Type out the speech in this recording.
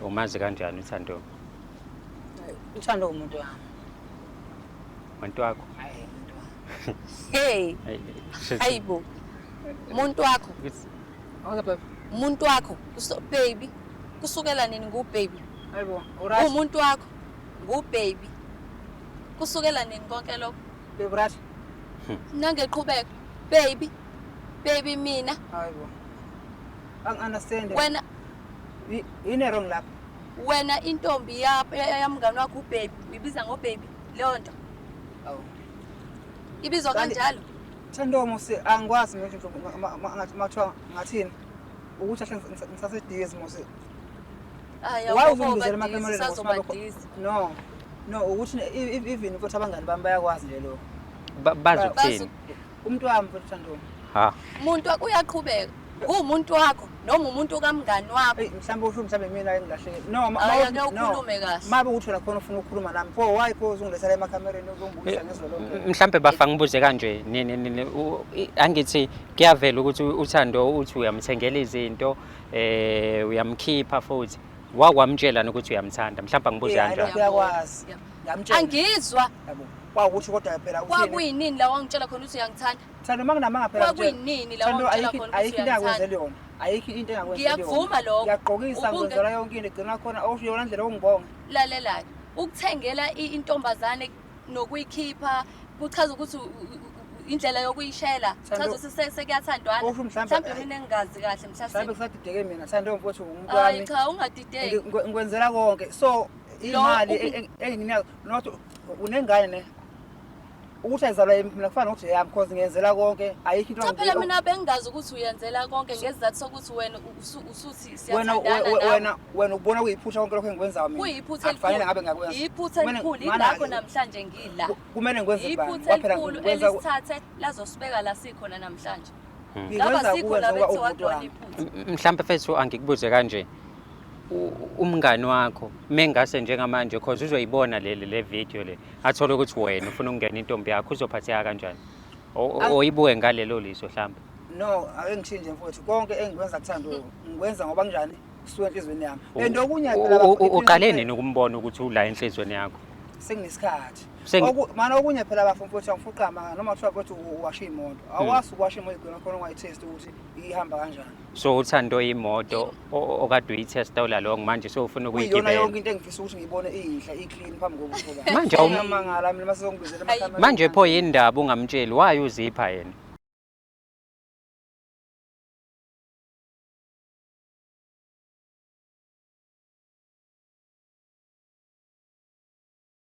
Umazi kanjani uThando? Uthando umuntu wami. Umuntu wakho? Hayi umuntu wami. Hey. Hayibo. Umuntu wakho. Awuza baby. Umuntu wakho. Baby. Kusukela nini baby? Hayibo, uright. Umuntu wakho. Baby. Kusukela nini konke lokho? Baby right. Nangeqhubeka. Baby. Baby mina. Hayibo. Understand. Wena yini wrong lapha? Wena intombi yamngani wakho ubaby, uyibiza ngobaby leyo nto. Awu. Ibizwa kanjalo. Thando musi angikwazi nje mathiwa ngathini. Ukuthi ahle ngisasedizi musi. Why uvungizela amakamereni ngokuthi no ukuthi even futhi abangani bami bayakwazi nje lo. Bazi ukuthini? Umuntu wami futhi Thando. Ha. Umuntu uyaqhubeka. Umuntu wakho noma umuntu kamngani wakho. Mhlawumbe usho mhlawumbe mina engilahlekile. No, ukhulume kahle. Mabe uthi khona ufuna ukukhuluma nami. Pho why pho uzungilethela emakamereni uzongibuyisa ngezolonke. Mhlambe bafa ngibuze kanje angithi kuyavela ukuthi uThando uthi uyamthengela izinto uyamkhipha futhi wakwamtshela ukuthi uyamthanda mhlawumbe angibuze kanjani. Uyakwazi. Ngiyamtshela. Angizwa. Yabo. Kwawukuthi kodwa phela uthini? Kwakuyinini la wangitshela khona ukuthi uyangithanda? Thando makunamanga phela. Kwakuyinini la wangitshela khona ukuthi ayikho into engakwenza yona. Ayikho into engakwenza yona. Ngiyakuvuma lokho. Ngiyaqokisa ngizela yonke into igcina khona awuyona ndlela ongibonga. Lalela. Ukuthengela intombazane nokuyikhipha kuchaza ukuthi indlela yokuyishela. Chaza ukuthi sekuyathandwana. Mhlawumbe mina engazi kahle mhlawumbe. Mhlawumbe kusadideke mina Thando mfowethu umuntu wami. wami. Cha ungadideki. Ngikwenzela konke. So imali enginika not unengane ne ukuthi ayizalwa mina kufana nokuthi yami because ngiyenzela konke ayikho into phela mina bengazi ukuthi uyenzela konke ngesizathu sokuthi wena usuthi siyathandana wena ubona kuyiphutha konke lokho engikwenzayo mina kuyiphutha akufanele ngabe ngakwenza yiphutha elikhulu ilapho namhlanje ngila kumele ngikwenze bani yiphutha elikhulu elisithathe lazosibeka la sikhona namhlanje ngaba sikhona bethi wadona iphutha mhlawumbe fethu angikubuze kanje umngani wakho mengase njengamanje because uzoyibona le video le athola ukuthi wena ufuna ukungena intombi yakho uzophatheka kanjani oyibuke ngalelo liso mhlawumbe no angengithinje mfowethu konke engikwenza kuThando ngikwenza ngoba kanjani kusuka enhlizweni yami okunye phela uqale nini ukumbona ukuthi ula enhlizweni yakho senginesikhathi mana okunye phela bafumfowethu angifuqama noma kuthiwa ukuthi uwasha imoto awazi ukwasha imoto igcina khona ungayitest ukuthi ihamba kanjani so uThando imoto okade uyitesta lo manje so ufuna ukuyigibela yonke into engifisa ukuthi ngibone iyihle iclean phambi kokuthi manje awumangala mina masezongibizela amakamera manje pho yindaba ungamtsheli why uzipha yena